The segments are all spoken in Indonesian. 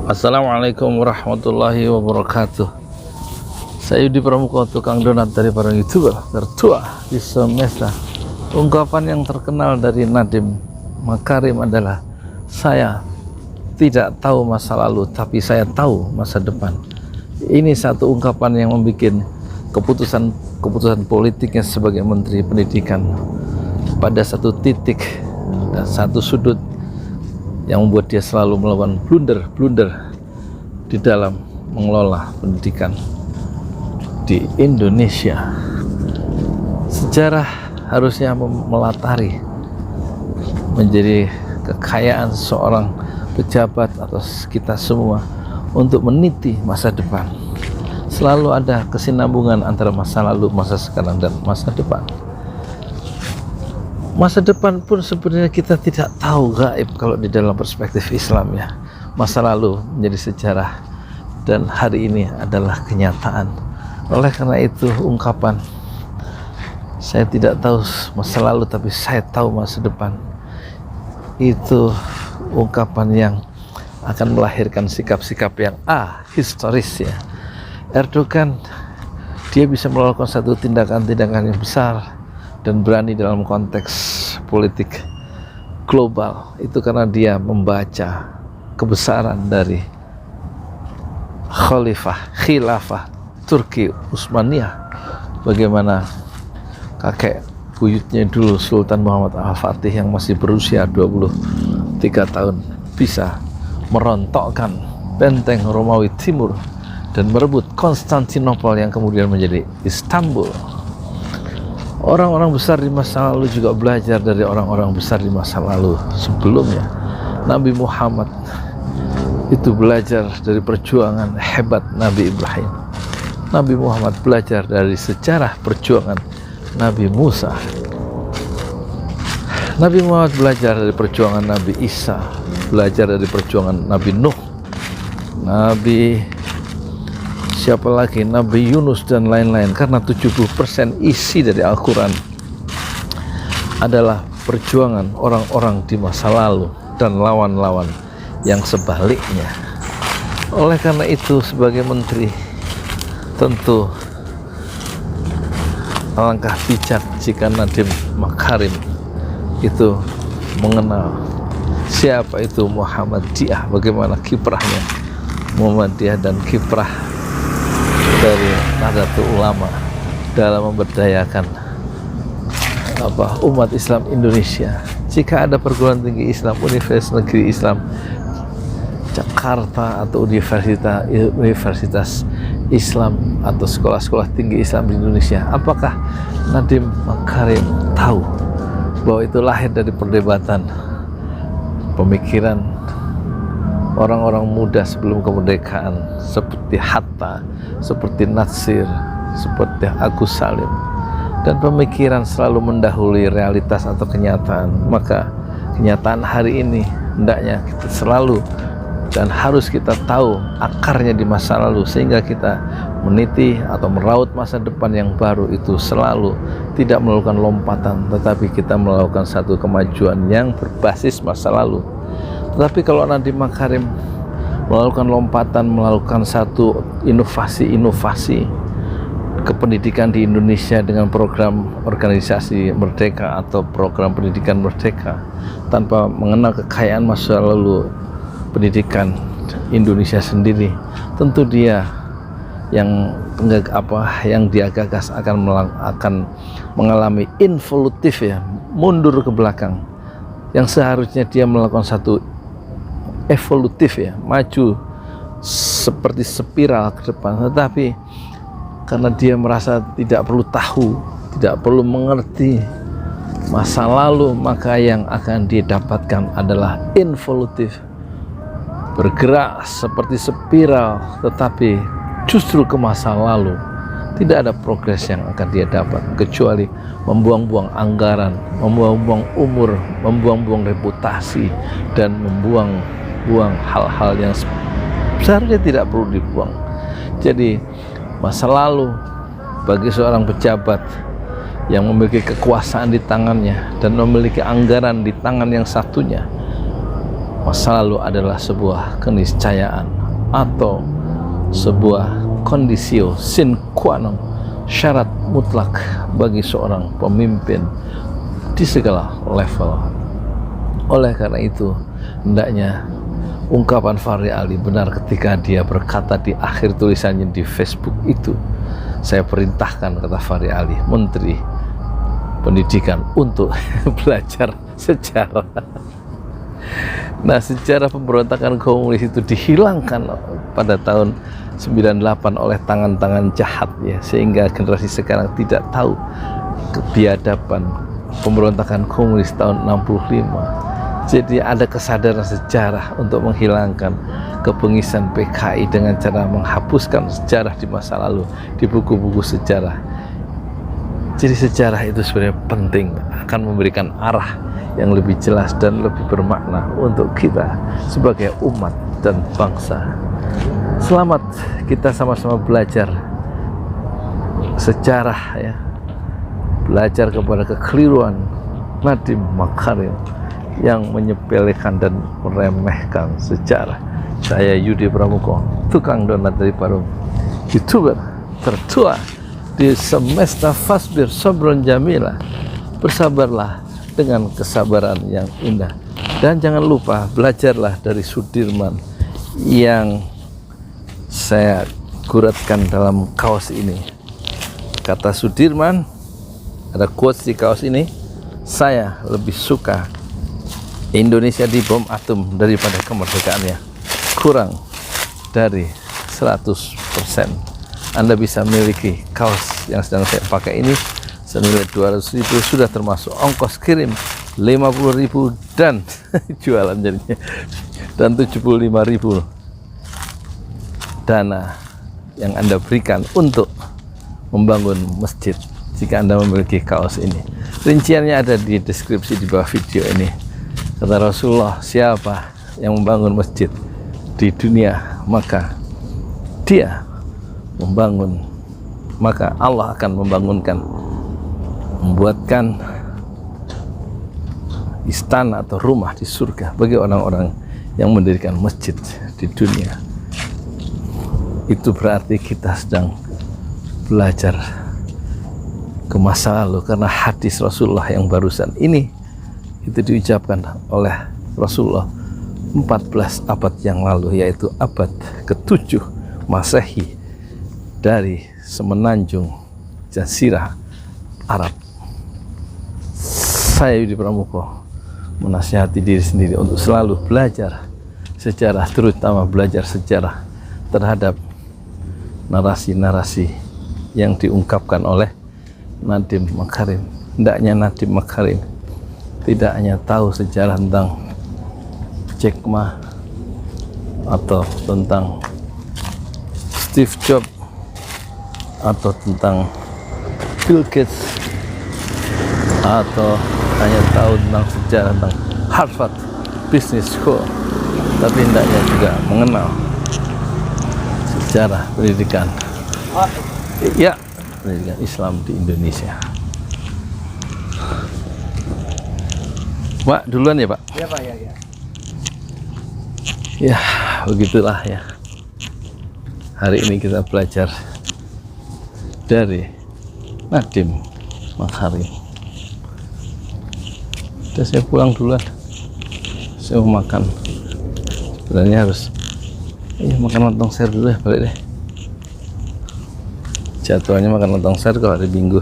Assalamualaikum warahmatullahi wabarakatuh. Saya Yudi Pramuka, tukang donat dari para YouTuber tertua di semesta. Ungkapan yang terkenal dari Nadiem Makarim adalah, saya tidak tahu masa lalu, tapi saya tahu masa depan. Ini satu ungkapan yang membuat keputusan politiknya sebagai Menteri Pendidikan pada satu titik dan satu sudut yang membuat dia selalu melakukan blunder di dalam mengelola pendidikan di Indonesia. Sejarah harusnya melatari menjadi kekayaan seorang pejabat atau kita semua untuk meniti masa depan. Selalu ada kesinambungan antara masa lalu, masa sekarang, dan masa depan. Masa depan pun sebenarnya kita tidak tahu, gaib kalau di dalam perspektif Islam ya. Masa lalu menjadi sejarah dan hari ini adalah kenyataan. Oleh karena itu ungkapan saya tidak tahu masa lalu tapi saya tahu masa depan, itu ungkapan yang akan melahirkan sikap-sikap yang historis ya. Erdogan dia bisa melakukan satu tindakan-tindakan yang besar dan berani dalam konteks politik global itu karena dia membaca kebesaran dari khilafah Turki Utsmaniyah, bagaimana kakek buyutnya dulu Sultan Muhammad Al-Fatih yang masih berusia 23 tahun bisa merontokkan benteng Romawi Timur dan merebut Konstantinopel yang kemudian menjadi Istanbul. Orang-orang besar di masa lalu juga belajar dari orang-orang besar di masa lalu sebelumnya. Nabi Muhammad itu belajar dari perjuangan hebat Nabi Ibrahim. Nabi Muhammad belajar dari sejarah perjuangan Nabi Musa. Nabi Muhammad belajar dari perjuangan Nabi Isa, belajar dari perjuangan Nabi Nuh, siapa lagi, Nabi Yunus dan lain-lain. Karena 70% isi dari Al-Quran adalah perjuangan orang-orang di masa lalu dan lawan-lawan yang sebaliknya. Oleh karena itu sebagai menteri tentu alangkah bijak jika Nadiem Makarim itu mengenal siapa itu Muhammadiyah, bagaimana kiprahnya Muhammadiyah dan kiprah dari Nahdlatul Ulama dalam memberdayakan umat Islam Indonesia. Jika ada perguruan tinggi Islam, Universitas Negeri Islam Jakarta atau Universitas Islam atau sekolah-sekolah tinggi Islam di Indonesia, apakah Nadiem Makarim tahu bahwa itu lahir dari perdebatan pemikiran orang-orang muda sebelum kemerdekaan seperti Hatta, seperti Natsir, seperti Agus Salim, dan pemikiran selalu mendahului realitas atau kenyataan. Maka kenyataan hari ini hendaknya kita selalu dan harus kita tahu akarnya di masa lalu, sehingga kita meniti atau meraut masa depan yang baru itu selalu tidak melakukan lompatan, tetapi kita melakukan satu kemajuan yang berbasis masa lalu. Tetapi kalau Nadiem Makarim melakukan lompatan, melakukan satu inovasi kependidikan di Indonesia dengan program organisasi merdeka atau program pendidikan merdeka tanpa mengenal kekayaan masa lalu pendidikan Indonesia sendiri, tentu dia yang dia gagas akan mengalami involutif ya, mundur ke belakang, yang seharusnya dia melakukan satu evolutif ya, maju seperti spiral ke depan. Tetapi karena dia merasa tidak perlu tahu, tidak perlu mengerti masa lalu, maka yang akan didapatkan adalah involutif, bergerak seperti spiral, tetapi justru ke masa lalu. Tidak ada progres yang akan dia dapat kecuali membuang-buang anggaran, membuang-buang umur, membuang-buang reputasi, dan membuang-buang hal-hal yang seharusnya tidak perlu dibuang. Jadi masa lalu bagi seorang pejabat yang memiliki kekuasaan di tangannya dan memiliki anggaran di tangan yang satunya, masa lalu adalah sebuah keniscayaan atau sebuah kondisio sine qua non, syarat mutlak bagi seorang pemimpin di segala level. Oleh karena itu, hendaknya ungkapan Fahri Ali benar ketika dia berkata di akhir tulisannya di Facebook itu, saya perintahkan, kata Fahri Ali, Menteri Pendidikan untuk belajar sejarah. Nah, sejarah pemberontakan komunis itu dihilangkan pada tahun 98 oleh tangan-tangan jahat ya, sehingga generasi sekarang tidak tahu kebiadaban pemberontakan komunis tahun 65. Jadi ada kesadaran sejarah untuk menghilangkan kebengisan PKI dengan cara menghapuskan sejarah di masa lalu di buku-buku sejarah. Jadi sejarah itu sebenarnya penting, akan memberikan arah yang lebih jelas dan lebih bermakna untuk kita sebagai umat dan bangsa. Selamat kita sama-sama belajar sejarah ya, belajar kepada kekeliruan Nadiem Makarim yang menyepelekan dan meremehkan sejarah. Saya Yudi Pramuko, tukang donat dari Parung, YouTuber tertua di semesta Fasbir Sobron Jamila. Bersabarlah dengan kesabaran yang indah, dan jangan lupa belajarlah dari Sudirman yang saya guratkan dalam kaos ini. Kata Sudirman, ada quotes di kaos ini, saya lebih suka Indonesia di bom atom daripada kemerdekaannya. Kurang dari 100%. Anda bisa miliki kaos yang sedang saya pakai ini senilai 200.000, sudah termasuk ongkos kirim 50.000 dan jualan jadinya, dan 75.000 dana yang Anda berikan untuk membangun masjid jika Anda memiliki kaos ini. Rinciannya ada di deskripsi di bawah video ini. Kata Rasulullah, siapa yang membangun masjid di dunia, maka dia membangun, maka Allah akan membuatkan istana atau rumah di surga bagi orang-orang yang mendirikan masjid di dunia. Itu berarti kita sedang belajar ke masa lalu, karena hadis Rasulullah yang barusan ini itu diucapkan oleh Rasulullah 14 abad yang lalu, yaitu abad ke-7 Masehi, dari semenanjung Jazirah Arab. Saya Yudi Pramuko menasihati diri sendiri untuk selalu belajar sejarah, terutama belajar sejarah terhadap narasi-narasi yang diungkapkan oleh Nadiem Makarim. Hendaknya Nadiem Makarim tidak hanya tahu sejarah tentang Jack Ma atau tentang Steve Jobs atau tentang Bill Gates, atau hanya tahu tentang sejarah tentang Harvard Business School, tapi hendaknya juga mengenal sejarah pendidikan ya, pendidikan Islam di Indonesia. Pak, duluan ya Pak? Ya Pak, ya. Ya, begitulah ya. Hari ini kita belajar dari Nadiem Makarim. Udah, saya pulang duluan. Saya mau makan. Sebenarnya harus makan lontong sayur dulu ya, balik deh. Jadwalnya makan lontong sayur kalau hari Minggu,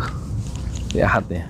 di Ahad ya.